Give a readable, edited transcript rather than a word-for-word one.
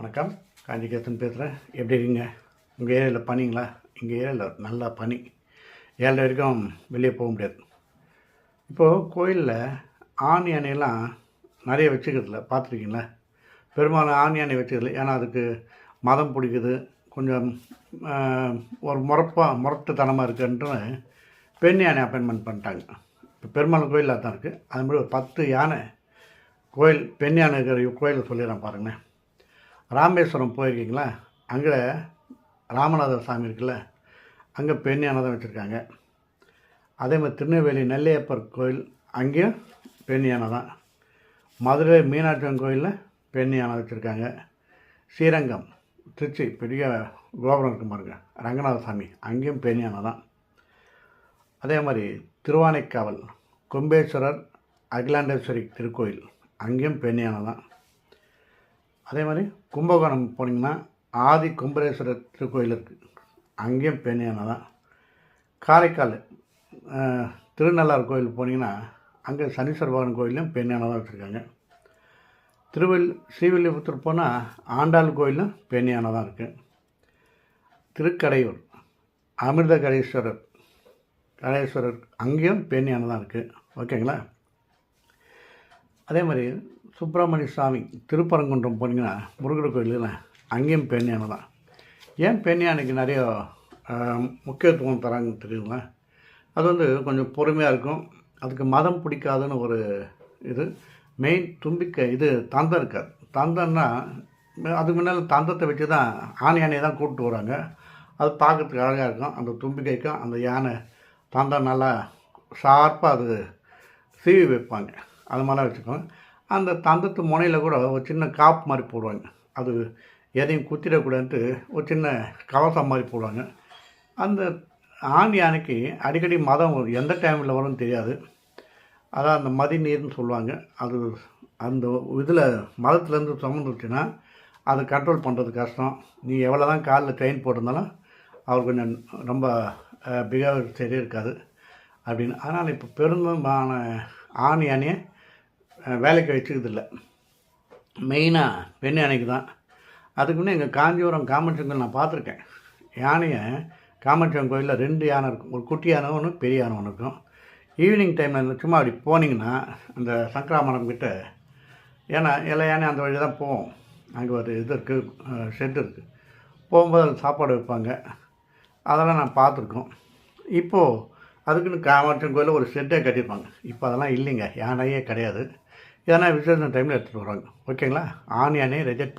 வணக்கம். காஞ்சிகேசன் பேசுகிறேன். எப்படி இருக்கீங்க? உங்கள் ஏரியாவில் பனிங்களா? எங்கள் ஏரியாவில் நல்லா பனி. 7 வரைக்கும் வெளியே போக முடியாது. இப்போது கோயிலில் ஆணி யானையெல்லாம் நிறைய வச்சுக்கிறதில்ல, பார்த்துருக்கீங்களா? பெரும்பாலும் ஆணி யானை வச்சுக்கிறதில்ல. ஏன்னா அதுக்கு மதம் பிடிக்குது, கொஞ்சம் ஒரு முரட்டுத்தனமாக இருக்குன்ட்டு பெண் யானை அப்பாயின்மெண்ட் பண்ணிட்டாங்க. இப்போ பெரும்பாலும் கோயிலில் தான் இருக்குது. அதுமாதிரி ஒரு 10 யானை கோயில் பெண் யானை இருக்கிற கோயிலை சொல்லிடுறேன் பாருங்களேன். ராமேஸ்வரம் போயிருக்கீங்களா? அங்கே ராமநாதர் சாமி இருக்குல்ல, அங்கே பெண் யானை தான் வச்சுருக்காங்க. அதே மாதிரி திருநெல்வேலி நெல்லையப்பர் கோயில், அங்கேயும் பெண் யானை தான். மதுரை மீனாட்சி கோயிலில் பெண் யானை வச்சுருக்காங்க. ஸ்ரீரங்கம் திருச்சி பெரிய கோபுரம் இருக்கும் பாருங்க, ரங்கநாத சாமி, அங்கேயும் பெண் யானை தான். அதே மாதிரி திருவானைக்காவல் கும்பேஸ்வரர் அகிலாண்டேஸ்வரி திருக்கோயில், அங்கேயும் பெண் யானை தான். அதே மாதிரி கும்பகோணம் போனீங்கன்னா ஆதி கும்பரேஸ்வரர் திருக்கோயில் இருக்குது, அங்கேயும் பெண் யானை தான். காரைக்கால் திருநள்ளாறு கோயில் போனீங்கன்னா அங்கே சனீஸ்வர பகவான் கோயிலும் பெண் யானை தான் வச்சுருக்காங்க. ஸ்ரீவில்லிபுத்தூர் போனால் ஆண்டாள் கோயிலும் பெண் யானை தான் இருக்குது. திருக்கடையூர் அமிர்த கடேஸ்வரர் அங்கேயும் பெண் யானை தான் இருக்குது. ஓகேங்களா? அதே மாதிரி சுப்பிரமணிய சாமி திருப்பரங்குன்றம் போனீங்கன்னா முருகர் கோயிலில் அங்கேயும் பெண் யானை தான். ஏன் பெண் யானைக்கு நிறைய முக்கியத்துவம் தராங்கன்னு தெரியுங்களா? அது கொஞ்சம் பொறுமையாக இருக்கும். அதுக்கு மதம் பிடிக்காதுன்னு ஒரு இது மெயின். தும்பிக்கை இது தந்தம் இருக்காது. தந்தம்னா அதுக்கு முன்னால் தந்தத்தை வச்சு தான் ஆணை யானையை தான் கூப்பிட்டு வராங்க. அது பார்க்குறதுக்கு அழகாக இருக்கும். அந்த தும்பிக்கைக்கும் அந்த யானை தந்தம் நல்லா ஷார்ப்பாக அது சீவி வைப்பாங்க. அது மாதிரிலாம் வச்சுக்கோங்க. அந்த தந்தத்து முனையில் கூட ஒரு சின்ன காப்பு மாதிரி போடுவாங்க. அது எதையும் குத்திடக்கூடாதுன்ட்டு ஒரு சின்ன கவசம் மாதிரி போடுவாங்க. அந்த ஆண் யானைக்கு அடிக்கடி மதம் எந்த டைமில் வரும்னு தெரியாது. அதான் அந்த மதி நீர்னு சொல்லுவாங்க. அது அந்த இதில் மதத்துலேருந்து சுமந்துச்சுன்னா அதை கண்ட்ரோல் பண்ணுறது கஷ்டம். நீ எவ்வளோ தான் காலில் செயின் போட்டிருந்தாலும் அவர் கொஞ்சம் ரொம்ப பிஹேவியர் சரியாக இருக்காது அப்படின்னு. அதனால் இப்போ பெரும்பாலான ஆண் யானையை வேலைக்கு வச்சுக்கிறதில்ல. மெயினாக பெண் யானைக்கு தான். அதுக்கு முன்னே எங்கள் காஞ்சிபுரம் காமாட்சி கோயில் நான் பார்த்துருக்கேன். யானையை காமாட்சி கோயிலில் 2 யானை இருக்கும். ஒரு குட்டி யானை ஒன்று, பெரிய யானை ஒன்று இருக்கும். ஈவினிங் டைமில் சும்மா அப்படி போனீங்கன்னா அந்த சங்கராமரம் கிட்ட, ஏன்னா எல்லா யானை அந்த வழி தான் போவோம். அங்கே ஒரு இது இருக்குது, ஷெட் இருக்குது. போகும்போது சாப்பாடு வைப்பாங்க. அதெல்லாம் நான் பார்த்துருக்கோம். இப்போது அதுக்குன்னு காமாட்சி கோயிலில் ஒரு ஷெட்டே கட்டியிருப்பாங்க. இப்போ அதெல்லாம் இல்லைங்க, யானையே கிடையாது. ஏன்னா விசேஷம் டைமில் எடுத்துகிட்டு வராங்க. ஓகேங்களா? ஆண் யானையை ரிஜெக்ட்